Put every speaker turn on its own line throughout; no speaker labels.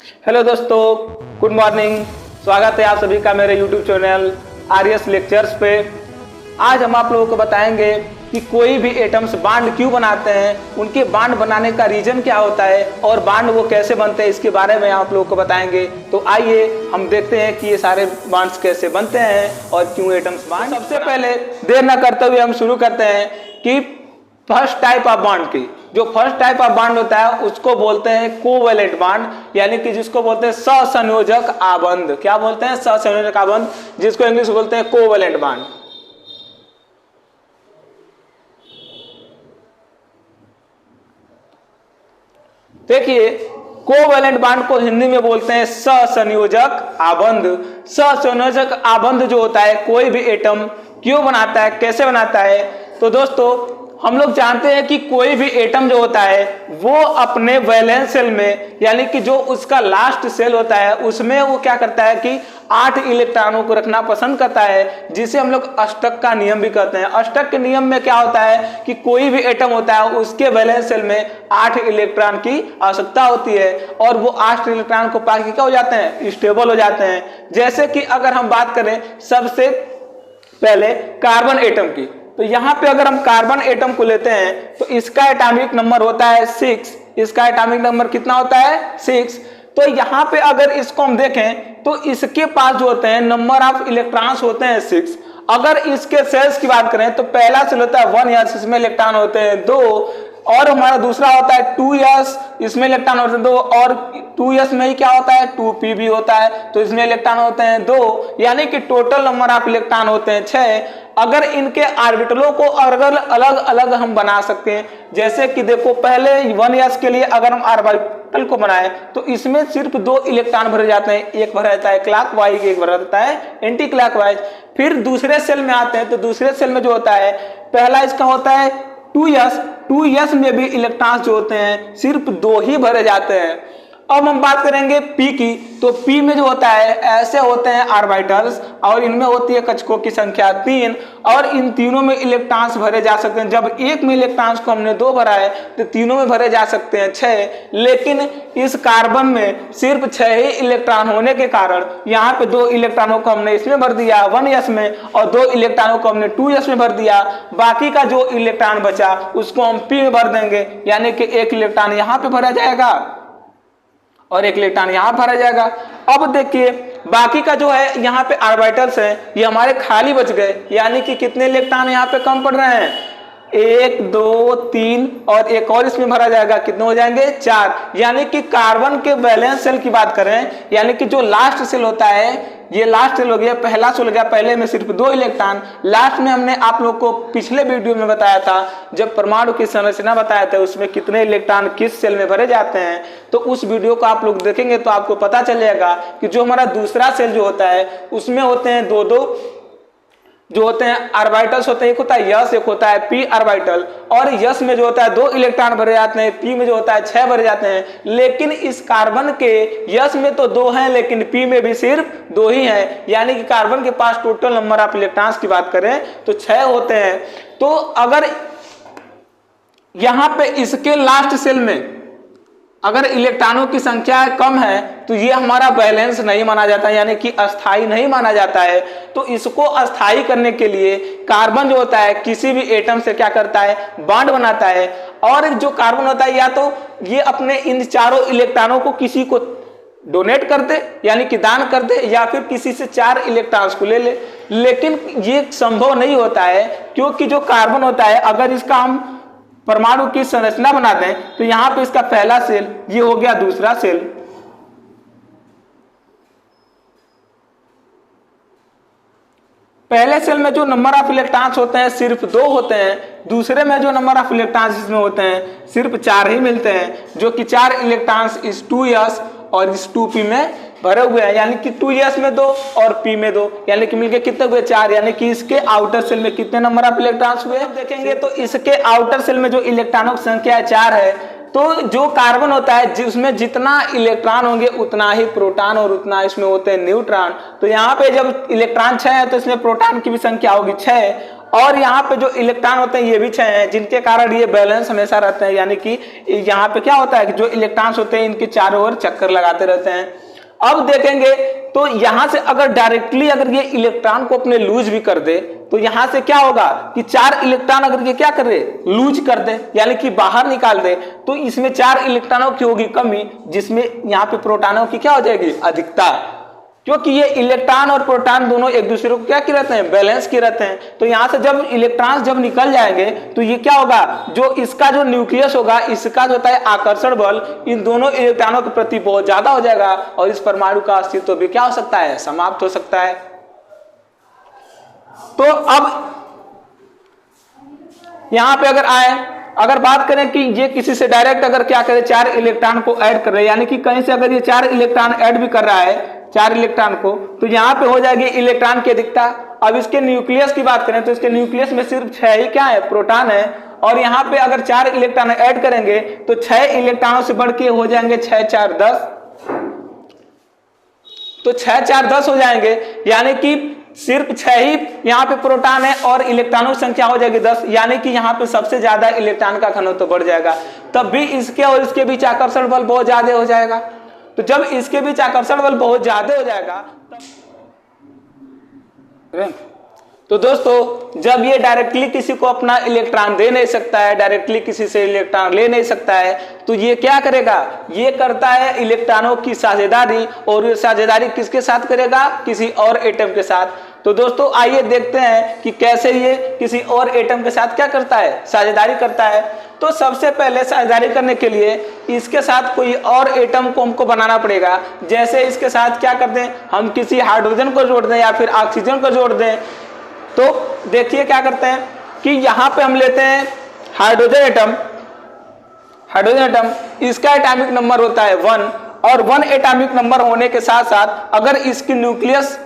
Hello दोस्तों, good morning. स्वागत है आप सभी का मेरे यूट्यूब चैनल आर्यस लेक्चर्स पे। आज हम आप लोगों को बताएंगे कि कोई भी एटम्स बॉन्ड क्यों बनाते हैं, उनके बॉन्ड बनाने का रीजन क्या होता है और बॉन्ड वो कैसे बनते हैं, इसके बारे में आप लोगों को बताएंगे। तो आइए हम देखते हैं कि ये सारे बॉन्ड्स कैसे बनते हैं और क्यों एटम्स बॉन्ड। सबसे पहले देर न करते हुए हम शुरू करते हैं कि फर्स्ट टाइप ऑफ बॉन्ड की। जो फर्स्ट टाइप ऑफ बॉन्ड होता है उसको बोलते हैं कोवैलेंट बॉन्ड, यानी कि जिसको बोलते हैं सहसंयोजक आबंध। क्या बोलते हैं? सहसंयोजक आबंध, जिसको इंग्लिश में बोलते हैं कोवैलेंट बॉन्ड। देखिए, कोवैलेंट बॉन्ड को हिंदी में बोलते हैं सहसंयोजक आबंध। सहसंयोजक आबंध जो होता है कोई भी एटम क्यों बनाता है, कैसे बनाता है? तो दोस्तों, हम लोग जानते हैं कि कोई भी एटम जो होता है वो अपने वैलेंस सेल में, यानी कि जो उसका लास्ट सेल होता है उसमें वो क्या करता है कि 8 इलेक्ट्रॉनों को रखना पसंद करता है, जिसे हम लोग अष्टक का नियम भी कहते हैं। अष्टक के नियम में क्या होता है कि कोई भी एटम होता है उसके वैलेंस सेल में 8 इलेक्ट्रॉन की आवश्यकता होती है और वो 8 इलेक्ट्रॉन को पाके क्या हो जाते हैं? स्टेबल हो जाते हैं। जैसे कि अगर हम बात करें सबसे पहले कार्बन एटम की, तो यहां पे अगर हम कार्बन एटम को लेते हैं तो इसका एटॉमिक नंबर होता है 6। इसका एटॉमिक नंबर कितना होता है? 6। तो यहां पे अगर इसको हम देखें तो इसके पास जो होते हैं नंबर ऑफ इलेक्ट्रॉन्स होते हैं 6। अगर इसके सेल्स की बात करें तो पहला सेल होता है 1s, इसमें इलेक्ट्रॉन होते हैं 2, और हमारा दूसरा होता है 2s, इसमें इलेक्ट्रॉन होते हैं 2, और 2s में ही क्या होता है? 2p भी होता है, तो इसमें इलेक्ट्रॉन होते हैं 2, यानी कि टोटल नंबर ऑफ इलेक्ट्रॉन होते हैं 6। अगर इनके ऑर्बिटलों को अगर अलग अलग हम बना सकते हैं, जैसे कि देखो पहले 1s के लिए अगर हम ऑर्बिटल को बनाए तो इसमें सिर्फ 2 इलेक्ट्रॉन भरे जाते हैं, एक भरा जाता है क्लॉकवाइज, एक भरा जाता है एंटी क्लॉकवाइज। फिर दूसरे सेल में आते हैं तो दूसरे सेल में जो होता है पहला इसका होता है 2s में भी इलेक्ट्रॉन्स जो होते हैं सिर्फ 2 ही भरे जाते हैं। अब हम बात करेंगे p की, तो p में जो होता है ऐसे होते हैं ऑर्बिटल्स और इनमें होती है कक्षकों की संख्या 3, और इन तीनों में इलेक्ट्रॉन्स भरे जा सकते हैं। जब एक में इलेक्ट्रॉन्स को हमने 2 भरा है तो तीनों में भरे जा सकते हैं 6, लेकिन इस कार्बन में सिर्फ 6 ही इलेक्ट्रॉन होने के कारण यहाँ पे 2 इलेक्ट्रॉनों को हमने इसमें भर दिया 1s में और 2 इलेक्ट्रॉनों को हमने 2s में भर दिया। बाकी का जो इलेक्ट्रॉन बचा उसको हम p में भर देंगे, यानी कि एक इलेक्ट्रॉन यहाँ पे भरा जाएगा और एक इलेक्ट्रॉन यहाँ भरा जाएगा। अब देखिए बाकी का जो है यहाँ पे ऑर्बिटल्स हैं ये हमारे खाली बच गए, यानी कि कितने इलेक्ट्रॉन यहाँ पे कम पड़ रहे हैं? 1 2 3 और एक और इसमें भरा जाएगा, कितने हो जाएंगे? 4। यानी कि कार्बन के वैलेंस सेल की बात करें, यानी कि जो लास्ट सेल होता है, ये लास्ट सेल हो गया, पहला सेल हो गया, पहले में सिर्फ 2 इलेक्ट्रॉन। लास्ट में हमने आप लोग को पिछले वीडियो में बताया था, जब परमाणु की संरचना बताया था उसमें कितने इलेक्ट्रॉन किस सेल में भरे जाते हैं, तो उस वीडियो को आप लोग देखेंगे तो आपको पता चलेगा कि जो हमारा दूसरा सेल जो होता है उसमें होते हैं 2 जो होते हैं ऑर्बिटल्स होते हैं। एक होता है यस, एक होता है p ऑर्बिटल, और यस में जो होता है 2 इलेक्ट्रॉन भरे जाते हैं, p में जो होता है 6 भरे जाते हैं। लेकिन इस कार्बन के यस में तो 2 हैं लेकिन p में भी सिर्फ 2 ही हैं, यानी कि कार्बन के पास टोटल नंबर ऑफ इलेक्ट्रॉन्स की बात करें तो 6 होते हैं। तो अगर यहां पे इसके लास्ट सेल में अगर इलेक्ट्रॉनों की संख्या कम है तो ये हमारा बैलेंस नहीं माना जाता, यानी कि अस्थाई नहीं माना जाता है। तो इसको अस्थाई करने के लिए कार्बन जो होता है किसी भी एटम से क्या करता है? बॉन्ड बनाता है। और जो कार्बन होता है या तो ये अपने इन चारों इलेक्ट्रॉनों को किसी को डोनेट कर दे, यानी कि दान कर दे, या फिर किसी से 4 इलेक्ट्रॉन्स को ले ले। लेकिन ये संभव नहीं होता है, क्योंकि जो कार्बन होता है अगर इसका हम परमाणु की संरचना बना दें तो यहां पे इसका पहला सेल, ये हो गया दूसरा सेल, पहले सेल में जो नंबर ऑफ इलेक्ट्रॉन्स होते हैं सिर्फ 2 होते हैं, दूसरे में जो नंबर ऑफ इलेक्ट्रॉन्स इसमें होते हैं सिर्फ 4 ही मिलते हैं, जो कि 4 इलेक्ट्रॉन्स इस 2s और इस 2p में भरे हुए हैं, यानी कि 2s में 2 और p में 2, यानी कि मिलके कितने हुए? 4। यानी कि इसके आउटर सेल में कितने नंबर ऑफ इलेक्ट्रॉन्स हुए देखेंगे तो इसके आउटर सेल में जो इलेक्ट्रॉनों की संख्या 4 है। तो जो कार्बन होता है जिसमें जितना इलेक्ट्रॉन होंगे उतना ही प्रोटॉन और उतना इसमें होते हैं न्यूट्रॉन। तो यहाँ पे जब इलेक्ट्रॉन 6 है तो इसमें प्रोटॉन की भी संख्या होगी 6, और यहाँ पे जो इलेक्ट्रॉन होते हैं ये भी 6 हैं, जिनके कारण ये बैलेंस हमेशा रहते हैं। यानी कि यहाँ पे क्या होता है कि जो इलेक्ट्रॉन्स होते हैं इनके चारों ओर चक्कर लगाते रहते हैं। अब देखेंगे तो यहां से अगर डायरेक्टली अगर ये इलेक्ट्रॉन को अपने लूज भी कर दे तो यहां से क्या होगा कि 4 इलेक्ट्रॉन अगर ये क्या कर दे, लूज कर दे, यानी कि बाहर निकाल दे, तो इसमें 4 इलेक्ट्रॉनों की होगी कमी, जिसमें यहां पे प्रोटॉनों की क्या हो जाएगी, अधिकता। क्योंकि ये इलेक्ट्रॉन और प्रोटॉन दोनों एक दूसरे को क्या किए रहते हैं, बैलेंस किए रहते हैं। तो यहां से जब इलेक्ट्रॉन्स जब निकल जाएंगे तो ये क्या होगा, जो इसका जो न्यूक्लियस होगा इसका जो होता है आकर्षण बल इन दोनों इलेक्ट्रॉनों के प्रति बहुत ज्यादा हो जाएगा और इस परमाणु का अस्तित्व भी क्या हो सकता है, समाप्त हो सकता है। तो अब यहां पे अगर बात करें कि ये किसी से डायरेक्ट अगर क्या करे 4 इलेक्ट्रॉन को ऐड कर रहे हैं, यानी कि कहीं से अगर ये 4 इलेक्ट्रॉन ऐड भी कर रहा है 4 इलेक्ट्रॉन को, तो यहाँ पे हो जाएगी इलेक्ट्रॉन की अधिकता। अब इसके न्यूक्लियस की बात करें तो इसके न्यूक्लियस में सिर्फ 6 ही क्या है, प्रोटॉन है। और यहाँ पे अगर 4 इलेक्ट्रॉन ऐड करेंगे तो 6 इलेक्ट्रॉनों से बढ़ के हो जाएंगे 6 4 10, तो 6 4 10 हो जाएंगे, यानी कि सिर्फ 6 ही यहाँ पे प्रोटॉन है और इलेक्ट्रॉनों की संख्या हो जाएगी 10, यानी कि यहाँ पे सबसे ज्यादा इलेक्ट्रॉन का घनत्व तो बढ़ जाएगा। तब भी इसके और इसके बीच आकर्षण बल बहुत ज्यादा हो जाएगा। तो जब इसके बीच आकर्षण बल बहुत ज्यादा हो जाएगा तो दोस्तों जब ये डायरेक्टली किसी को अपना इलेक्ट्रॉन दे नहीं सकता है, डायरेक्टली किसी से इलेक्ट्रॉन ले नहीं सकता है, तो ये क्या करेगा, ये करता है इलेक्ट्रॉनों की साझेदारी। और ये साझेदारी किसके साथ करेगा, किसी और एटम के साथ। तो दोस्तों आइए देखते हैं कि कैसे ये किसी और एटम के साथ क्या करता है, साझेदारी करता है। तो सबसे पहले साझेदारी करने के लिए इसके साथ कोई और एटम को हमको बनाना पड़ेगा। जैसे इसके साथ क्या करते हैं, हम किसी हाइड्रोजन को जोड़ दें या फिर ऑक्सीजन को जोड़ दें। तो देखिए क्या करते हैं कि यहां पे हम लेते हैं हाइड्रोजन एटम, इसका एटॉमिक नंबर होता है 1, और 1 एटॉमिक नंबर होने के साथ साथ अगर इसकी न्यूक्लियस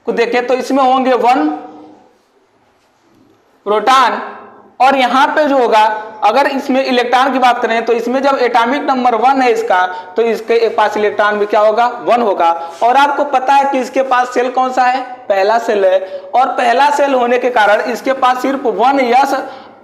को देखें तो इसमें होंगे 1 प्रोटॉन, और यहां पे जो होगा अगर इसमें इलेक्ट्रॉन की बात करें तो इसमें जब एटॉमिक नंबर 1 है इसका, तो इसके पास इलेक्ट्रॉन भी क्या होगा, 1 होगा। और आपको पता है कि इसके पास सेल कौन सा है, पहला सेल है, और पहला सेल होने के कारण इसके पास सिर्फ 1 यस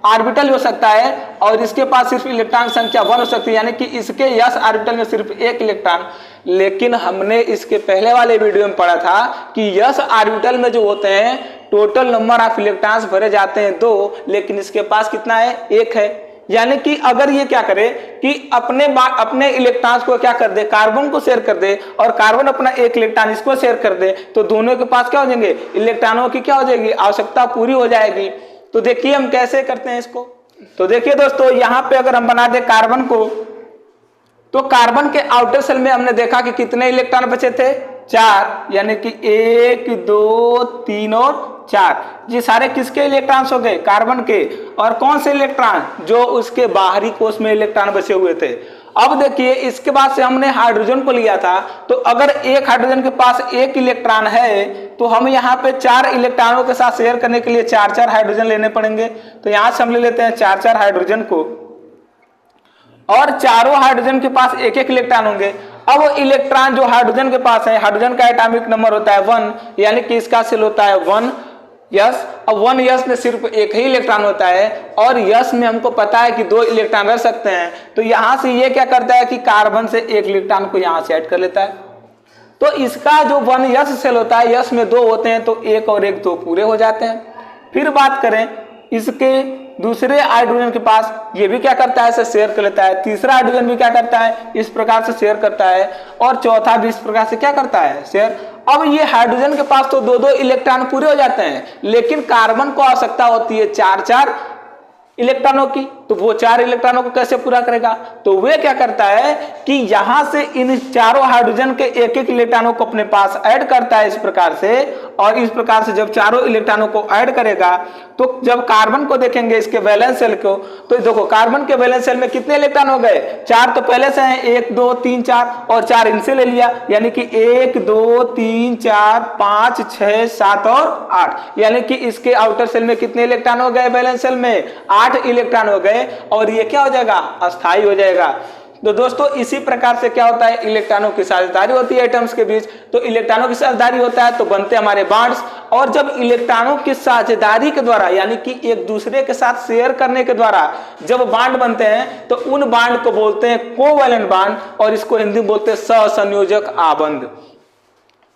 ऑर्बिटल हो सकता है और इसके पास सिर्फ इलेक्ट्रॉन संख्या 1 हो सकती है, यानी कि इसके यस ऑर्बिटल में सिर्फ 1 इलेक्ट्रॉन। लेकिन हमने इसके पहले वाले वीडियो में पढ़ा था कि यस ऑर्बिटल में जो होते हैं टोटल नंबर ऑफ इलेक्ट्रॉन्स भरे जाते हैं 2, लेकिन इसके पास कितना है, 1 है। यानी कि अगर ये क्या करे कि अपने इलेक्ट्रॉन्स को क्या कर दे, कार्बन को शेयर कर दे, और कार्बन अपना 1 इलेक्ट्रॉन इसको शेयर कर दे, तो दोनों के पास क्या हो जाएंगे, इलेक्ट्रॉनों की क्या हो जाएगी, आवश्यकता पूरी हो जाएगी। तो देखिए हम कैसे करते हैं इसको। तो देखिए दोस्तों यहां पे अगर हम बना दे कार्बन को, तो कार्बन के आउटर सेल में हमने देखा कि कितने इलेक्ट्रॉन बचे थे, 4, यानी कि 1 2 3 और 4। ये सारे किसके इलेक्ट्रॉन्स हो गए, कार्बन के। और कौन से इलेक्ट्रॉन, जो उसके बाहरी कोश में इलेक्ट्रॉन बचे हुए थे। अब देखिए इसके बाद से हमने हाइड्रोजन को लिया था, तो अगर एक हाइड्रोजन के पास 1 इलेक्ट्रॉन है तो हम यहाँ पे 4 इलेक्ट्रॉनों के साथ शेयर करने के लिए 4 हाइड्रोजन लेने पड़ेंगे। तो यहाँ से हम ले लेते हैं 4 हाइड्रोजन को, और चारों हाइड्रोजन के पास 1 इलेक्ट्रॉन होंगे। अब वो इलेक्ट्रॉन जो हाइड्रोजन के पास है, हाइड्रोजन का एटॉमिक नंबर होता है 1, यानी कि इसका सेल होता है 1 यस। अब 1 यस में सिर्फ 1 ही इलेक्ट्रॉन होता है, और यस में हमको पता है कि 2 इलेक्ट्रॉन रह सकते हैं। तो यहां से ये क्या करता है कि कार्बन से 1 इलेक्ट्रॉन को यहां से ऐड कर लेता है। तो इसका जो 1 यस सेल होता है, यस में 2 होते हैं, तो 1 और 1 2 पूरे हो जाते हैं। फिर बात करें इसके दूसरे हाइड्रोजन के पास, ये भी क्या करता है, इसे शेयर कर लेता है। तीसरा हाइड्रोजन भी क्या करता है, इस प्रकार से शेयर करता है, और चौथा भी इस प्रकार से क्या करता है, शेयर। अब ये हाइड्रोजन के पास तो 2 इलेक्ट्रॉन पूरे हो जाते हैं, लेकिन कार्बन को आवश्यकता होती है 4 इलेक्ट्रॉनों की। तो वो 4 इलेक्ट्रॉनों को कैसे पूरा करेगा, तो वे क्या करता है कि यहां से इन चारों हाइड्रोजन के 1 इलेक्ट्रॉनों को अपने पास ऐड करता है इस प्रकार से। और इस प्रकार से जब चारों इलेक्ट्रॉनों को ऐड करेगा, तो जब कार्बन को देखेंगे इसके वैलेंस सेल को, तो देखो कार्बन के वैलेंस सेल में कितने इलेक्ट्रॉन हो गए, 4 तो पहले से हैं, 1 2 3 4, और 4 इनसे ले लिया, यानी कि 1 2 3 4 5 6 7 और 8, यानी कि इसके आउटर सेल में कितने इलेक्ट्रॉन हो गए, वैलेंस सेल में 8 इलेक्ट्रॉन हो गए, और ये क्या हो जाएगा, अस्थायी हो जाएगा। तो दोस्तों इसी प्रकार से क्या होता है, इलेक्ट्रॉनों की साझेदारी होती है एटम्स के बीच। तो इलेक्ट्रॉनों की साझेदारी होता है तो बनते हमारे बॉन्ड्स, और जब इलेक्ट्रॉनों की साझेदारी के द्वारा यानी कि एक दूसरे के साथ शेयर करने के द्वारा जब बांड बनते हैं तो उन बांड को बोलते हैं कोवैलेंट बांड, और इसको हिंदी में बोलते हैं सहसंयोजक आबंध।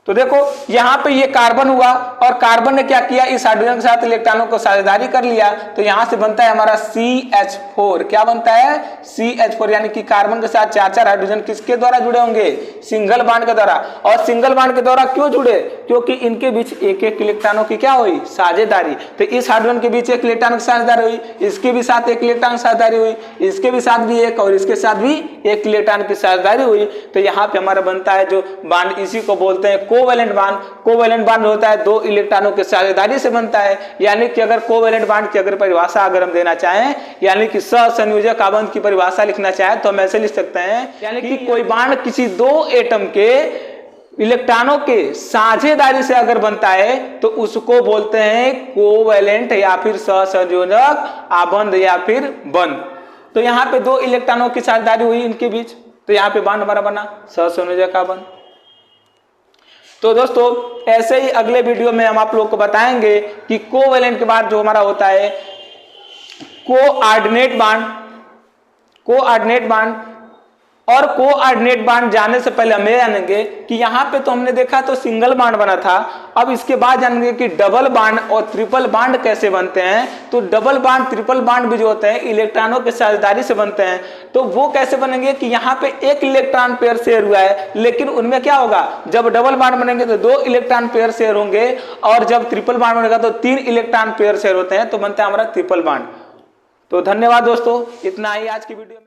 तो देखो यहां पे ये कार्बन हुआ और कार्बन ने क्या किया, इस हाइड्रोजन के साथ इलेक्ट्रॉनों को साझेदारी कर लिया, तो यहां से बनता है हमारा CH4। क्या बनता है? CH4, यानी कि कार्बन के साथ 4-4 हाइड्रोजन किसके द्वारा जुड़े होंगे? सिंगल बॉन्ड के द्वारा। और सिंगल बॉन्ड के द्वारा क्यों जुड़े? क्योंकि इनके बीच एक एक इलेक्ट्रॉनों की क्या हुई? साझेदारी। तो इस हाइड्रोजन के बीच एक इलेक्ट्रॉन की साझेदारी हुई, इसके भी साथ एक इलेक्ट्रॉन की साझेदारी हुई, इसके भी साथ भी एक, और इसके साथ भी एक इलेक्ट्रॉन की साझेदारी हुई। तो यहाँ पे हमारा बनता है जो बॉन्ड, इसी को बोलते हैं कोवैलेंट बॉन्ड। कोवैलेंट बॉन्ड होता है दो इलेक्ट्रॉनों के साझेदारी से बनता है। यानी कि अगर कोवैलेंट बॉन्ड की अगर परिभाषा अगर हम देना चाहें, यानी कि सहसंयोजक आबंध की परिभाषा लिखना चाहें, तो हम ऐसे लिख सकते हैं, यानी कि कोई बॉन्ड किसी दो एटम के इलेक्ट्रॉनों के साझेदारी से अगर बनता है तो उसको बोलते हैं कोवैलेंट या फिर सहसंयोजक आबंध या फिर बंध। तो यहाँ पे दो इलेक्ट्रॉनों की साझेदारी हुई इनके बीच, तो यहाँ पे बॉन्ड हमारा बना सहसंयोजक आबंध। तो दोस्तों ऐसे ही अगले वीडियो में हम आप लोग को बताएंगे कि कोवैलेंट के बाद जो हमारा होता है कोऑर्डिनेट बॉन्ड। कोऑर्डिनेट बॉन्ड और कोऑर्डिनेट बॉन्ड जाने से पहले हम ये जानेंगे कि यहाँ पे तो हमने देखा तो सिंगल बॉन्ड बना था, अब इसके बाद जानेंगे कि डबल बॉन्ड और ट्रिपल बॉन्ड कैसे बनते हैं। तो डबल बॉन्ड ट्रिपल बॉन्ड भी जो होते हैं इलेक्ट्रॉनों के साझेदारी से बनते हैं। तो वो कैसे बनेंगे कि यहाँ पे एक इलेक्ट्रॉन पेयर शेयर हुआ है, लेकिन उनमें क्या होगा, जब डबल बॉन्ड बनेंगे तो दो इलेक्ट्रॉन पेयर शेयर होंगे, और जब ट्रिपल बॉन्ड बनेगा तो 3 इलेक्ट्रॉन पेयर शेयर होते हैं, तो बनता है हमारा ट्रिपल बॉन्ड। तो धन्यवाद दोस्तों, इतना ही आज की वीडियो में।